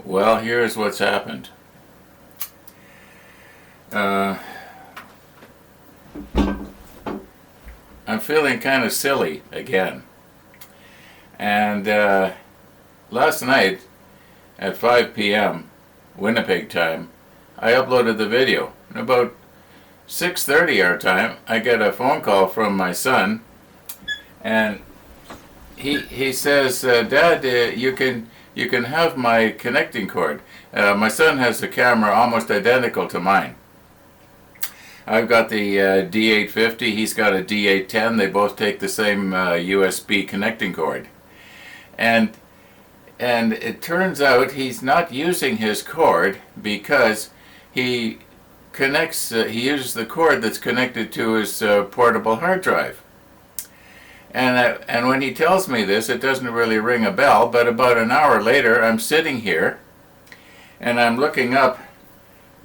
Well, here's what's happened. I'm feeling kind of silly again. And last night at 5 p.m. Winnipeg time, I uploaded the video. And about 6:30 our time, I get a phone call from my son, and he says, "Dad, you can have my connecting cord." My son has a camera almost identical to mine. I've got the D850. He's got a D810. They both take the same USB connecting cord, and it turns out he's not using his cord because he he uses the cord that's connected to his portable hard drive. And when he tells me this, it doesn't really ring a bell, but about an hour later, I'm sitting here and I'm looking up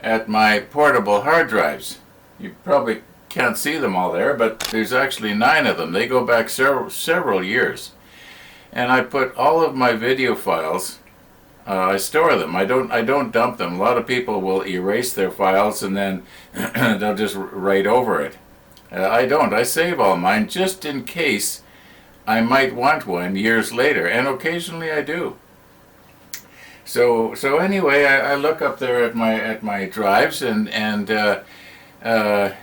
at my portable hard drives. You probably can't see them all there, but there's actually 9 of them. They go back several years. And I put all of my video files, I store them. I don't dump them. A lot of people will erase their files and then they'll just write over it. I don't. I save all mine just in case I might want one years later, and occasionally I do. So anyway, I look up there at my drives, and I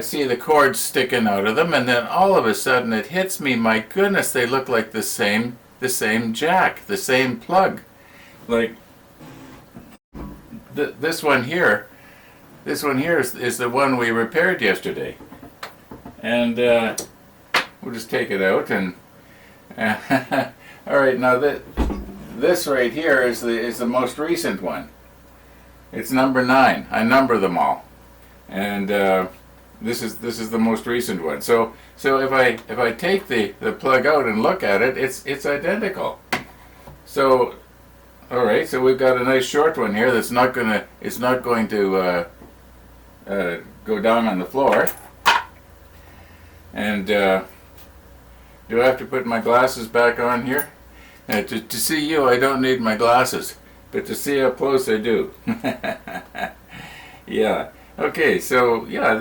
see the cords sticking out of them, and then all of a sudden it hits me. My goodness, they look like the same jack, the same plug. Like this one here. This one here is the one we repaired yesterday, and we'll just take it out. And all right, now this right here is the most recent one. It's number 9. I number them all, and this is the most recent one. So if I take the plug out and look at it, it's identical. So all right, so we've got a nice short one here that's not going to go down on the floor. And do I have to put my glasses back on here? To see you, I don't need my glasses, but to see up close, I do. Yeah. Okay. So yeah,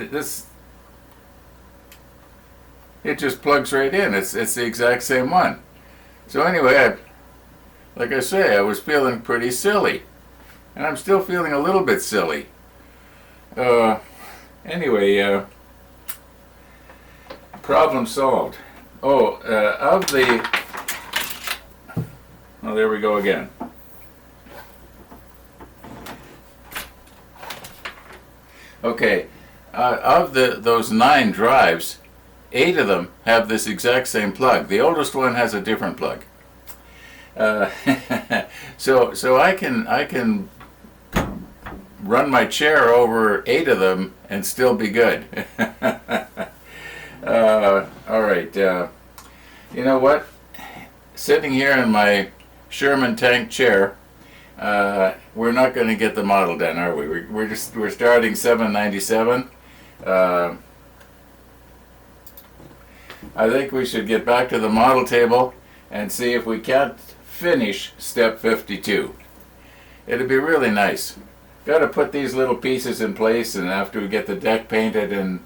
it just plugs right in. It's the exact same one. So anyway, like I say, I was feeling pretty silly, and I'm still feeling a little bit silly. Anyway, problem solved. Oh, there we go again. Okay, of those 9 drives, 8 of them have this exact same plug. The oldest one has a different plug. So I can run my chair over 8 of them and still be good. All right. You know what? Sitting here in my Sherman tank chair, we're not going to get the model done, are we? We're starting 797. I think we should get back to the model table and see if we can't finish step 52. It'd be really nice. Got to put these little pieces in place, and after we get the deck painted, and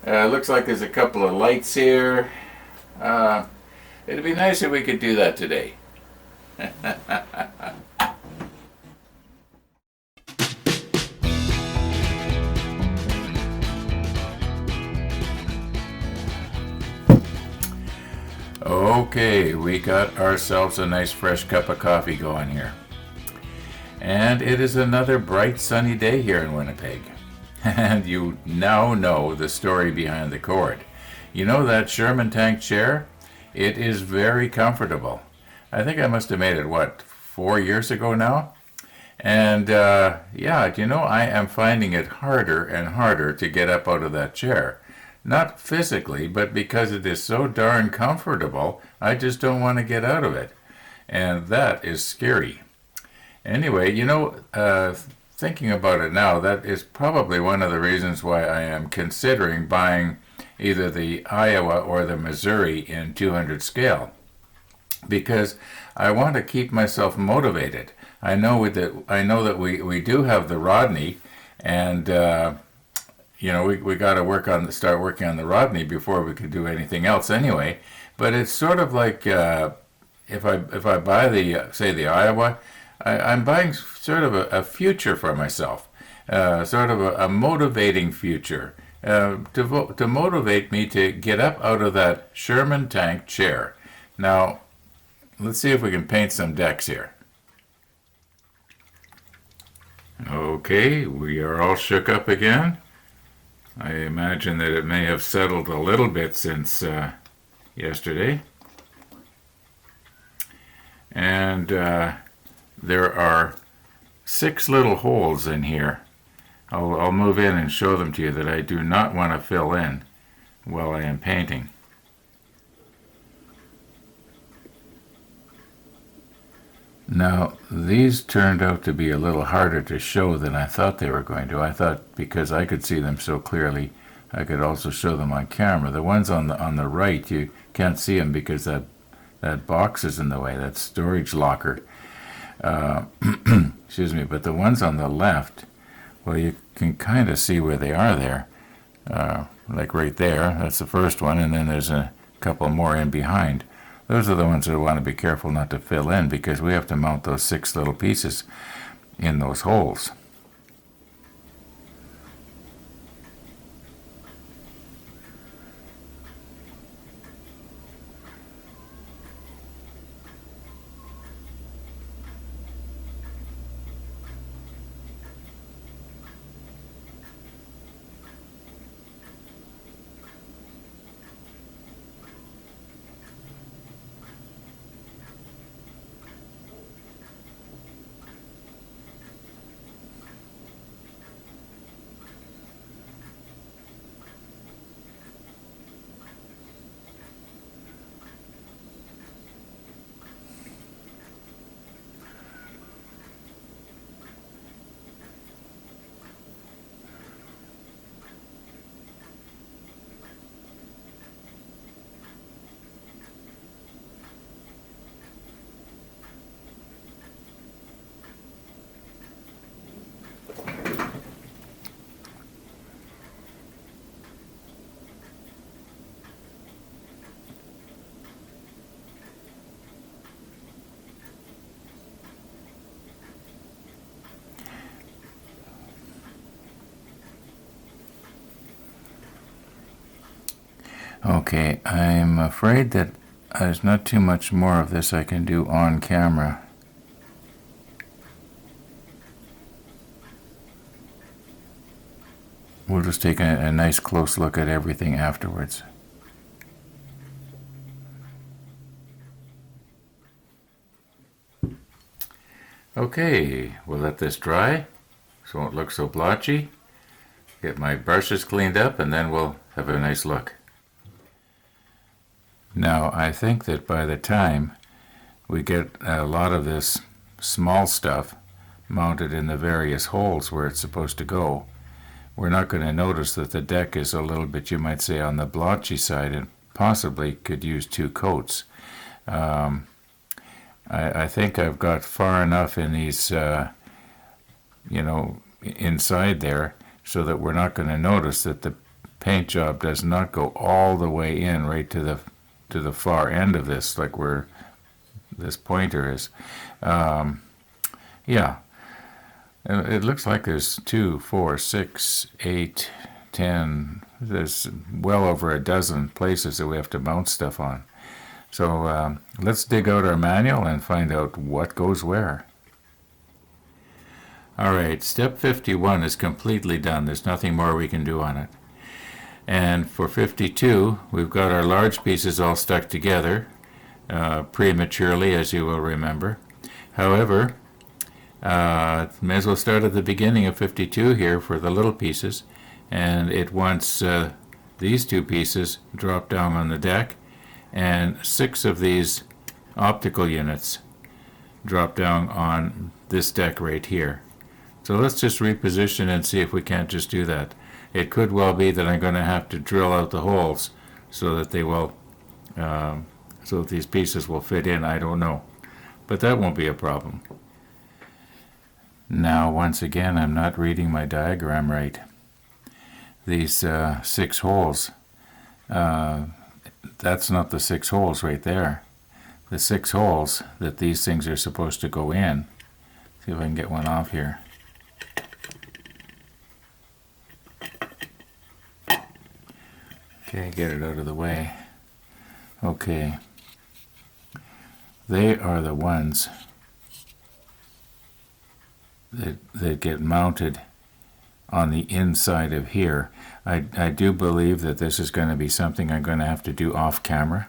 looks like there's a couple of lights here. It'd be nice if we could do that today. Okay, we got ourselves a nice fresh cup of coffee going here. And it is another bright sunny day here in Winnipeg. And you now know the story behind the cord. You know that Sherman tank chair? It is very comfortable. I think I must have made it, 4 years ago now? And yeah, I am finding it harder and harder to get up out of that chair. Not physically, but because it is so darn comfortable, I just don't want to get out of it. And that is scary. Anyway, thinking about it now, that is probably one of the reasons why I am considering buying either the Iowa or the Missouri in 200 scale. because I want to keep myself motivated. I know that we do have the Rodney, and we got to start working on the Rodney before we could do anything else anyway. But it's sort of like if I buy the Iowa, I'm buying sort of a future for myself, sort of a motivating future, to motivate me to get up out of that Sherman tank chair. Now, let's see if we can paint some decks here. Okay, we are all shook up again. I imagine that it may have settled a little bit since yesterday. And there are 6 little holes in here. I'll move in and show them to you that I do not want to fill in while I am painting. Now, these turned out to be a little harder to show than I thought they were going to. I thought because I could see them so clearly, I could also show them on camera. The ones on the right, you can't see them because that box is in the way, that storage locker. Excuse me, but the ones on the left, well, you can kind of see where they are there. Like right there, that's the first one, and then there's a couple more in behind. Those are the ones that I want to be careful not to fill in because we have to mount those 6 little pieces in those holes. Okay, I'm afraid that there's not too much more of this I can do on camera. We'll just take a nice close look at everything afterwards. Okay, we'll let this dry so it won't look so blotchy. Get my brushes cleaned up and then we'll have a nice look. Now, I think that by the time we get a lot of this small stuff mounted in the various holes where it's supposed to go, we're not going to notice that the deck is a little bit, you might say, on the blotchy side and possibly could use 2 coats. I think I've got far enough in these, inside there so that we're not going to notice that the paint job does not go all the way in right to the far end of this, like where this pointer is. Yeah. It looks like there's 2, 4, 6, 8, 10. There's well over a dozen places that we have to mount stuff on. So let's dig out our manual and find out what goes where. All right, step 51 is completely done. There's nothing more we can do on it. And for 52, we've got our large pieces all stuck together prematurely, as you will remember. However, may as well start at the beginning of 52 here for the little pieces, and it wants these 2 pieces drop down on the deck, and 6 of these optical units drop down on this deck right here. So let's just reposition and see if we can't just do that. It could well be that I'm going to have to drill out the holes so that they will so that these pieces will fit in, I don't know. But that won't be a problem. Now, once again, I'm not reading my diagram right. These 6 holes, that's not the 6 holes right there. The 6 holes that these things are supposed to go in. See if I can get one off here. Okay, get it out of the way. Okay. They are the ones that get mounted on the inside of here. I do believe that this is going to be something I'm going to have to do off camera.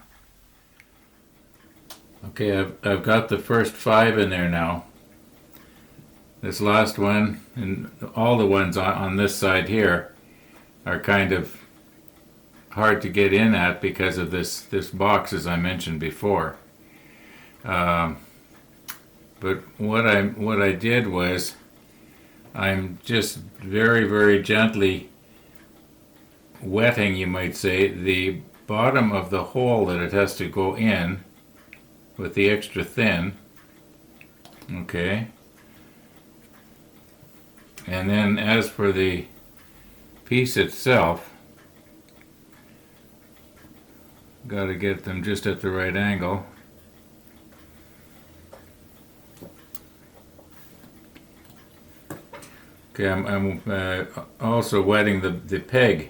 Okay, I've got the first 5 in there now. This last one, and all the ones on this side here, are kind of hard to get in at because of this box, as I mentioned before. But what I did was, I'm just very, very gently wetting, you might say, the bottom of the hole that it has to go in with the extra thin. Okay. And then as for the piece itself, got to get them just at the right angle. Okay, I'm also wetting the peg,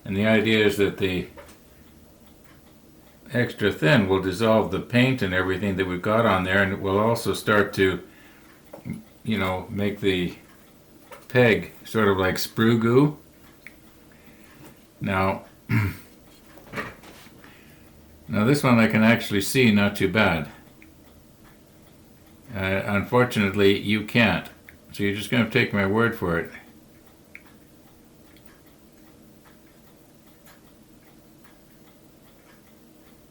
and the idea is that the extra thin will dissolve the paint and everything that we've got on there, and it will also start to, you know, make the peg sort of like sprue goo. Now, now this one I can actually see not too bad. Unfortunately, you can't. So you're just going to take my word for it.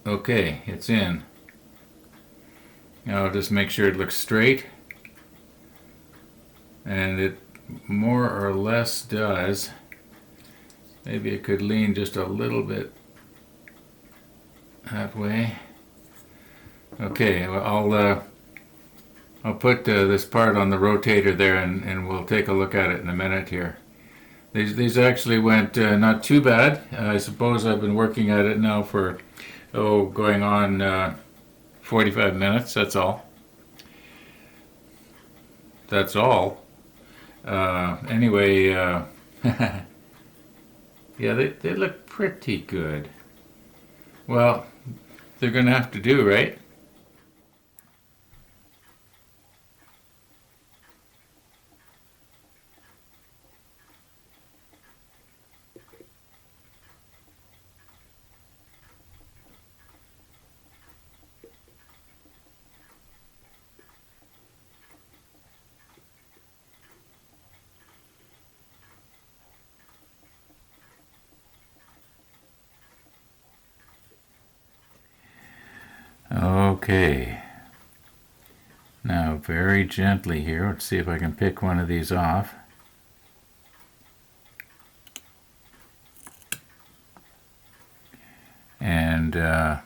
Okay, it's in. Now I'll just make sure it looks straight. And it more or less does. Maybe it could lean just a little bit that way. Okay, well, I'll put this part on the rotator there, and we'll take a look at it in a minute here. These actually went not too bad. I suppose I've been working at it now for, going on 45 minutes, that's all. That's all. Anyway, yeah, they look pretty good. Well, they're going to have to do, right? Okay, now very gently here, let's see if I can pick one of these off. And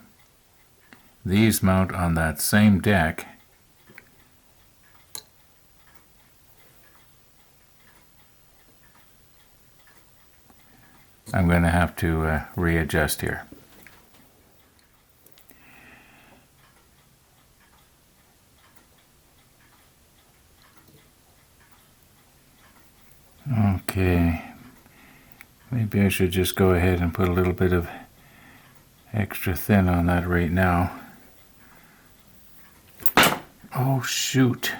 these mount on that same deck. I'm going to have to readjust here. Okay, maybe I should just go ahead and put a little bit of extra thin on that right now. Oh shoot.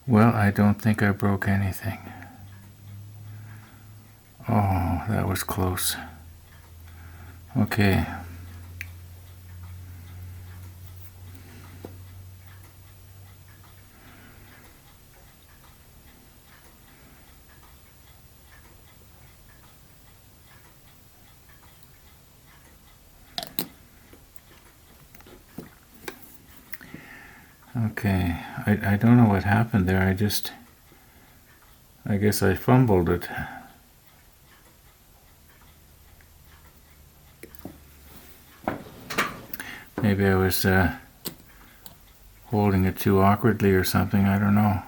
Well, I don't think I broke anything. Oh, that was close. Okay. Okay, I don't know what happened there. I guess I fumbled it. Maybe I was holding it too awkwardly or something, I don't know.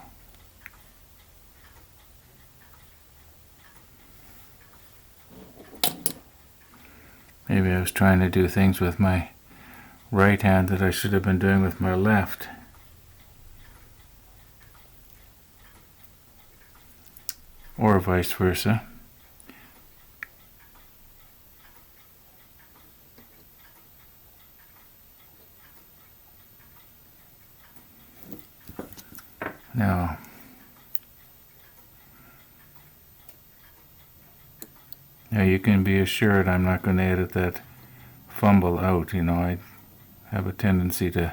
Maybe I was trying to do things with my right hand that I should have been doing with my left. Or vice versa. Now, you can be assured I'm not going to edit that fumble out. You know, I have a tendency to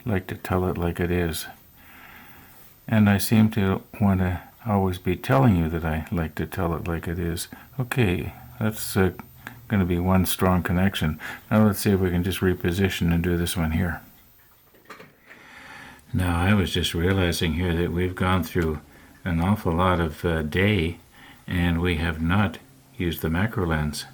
like to tell it like it is. And I seem to want to always be telling you that I like to tell it like it is. Okay, that's going to be one strong connection. Now let's see if we can just reposition and do this one here. Now I was just realizing here that we've gone through an awful lot of day and we have not used the macro lens.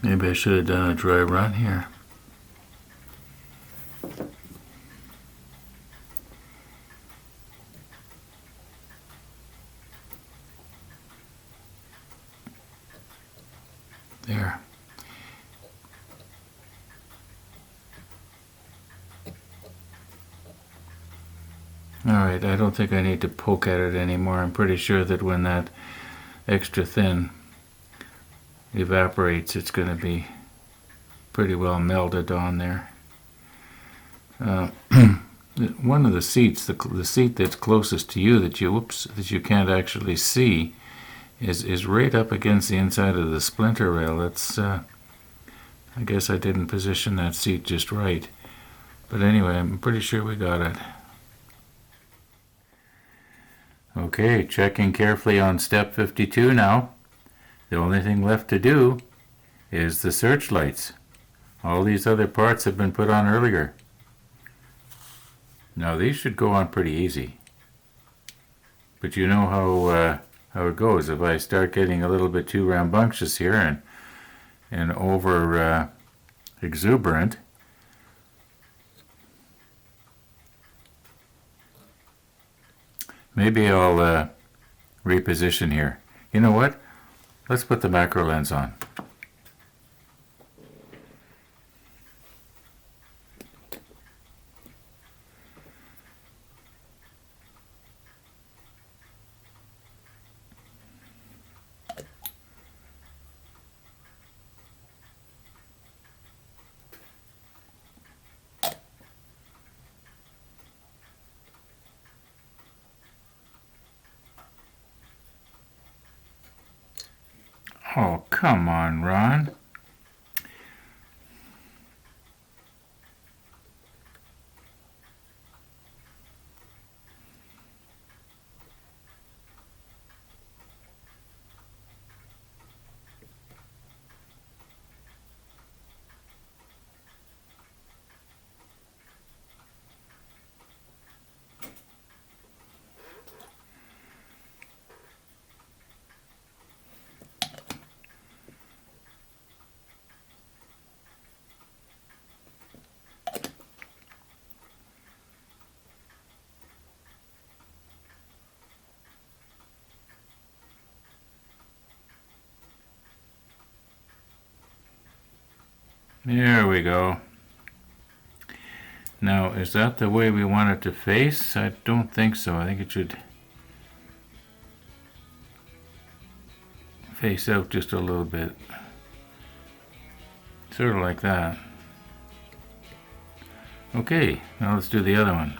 Maybe I should have done a dry run here. There. Alright, I don't think I need to poke at it anymore. I'm pretty sure that when that extra thin evaporates, it's going to be pretty well melded on there. One of the seats, the seat that's closest to you that you can't actually see, is right up against the inside of the splinter rail. That's I guess I didn't position that seat just right, but anyway, I'm pretty sure we got it. Okay, checking carefully on step 52 now. The only thing left to do is the searchlights. All these other parts have been put on earlier. Now these should go on pretty easy. But you know how it goes. If I start getting a little bit too rambunctious here and over exuberant, maybe I'll reposition here. You know what? Let's put the macro lens on. Oh, come on, Ron. There we go. Now, is that the way we want it to face? I don't think so. I think it should face out just a little bit. Sort of like that. Okay, now let's do the other one.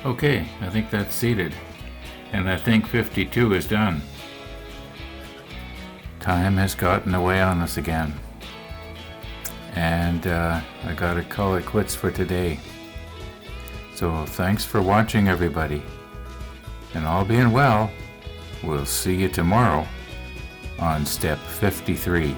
Okay, I think that's seated. And I think 52 is done. Time has gotten away on us again. And I gotta call it quits for today. So thanks for watching, everybody. And all being well, we'll see you tomorrow on step 53.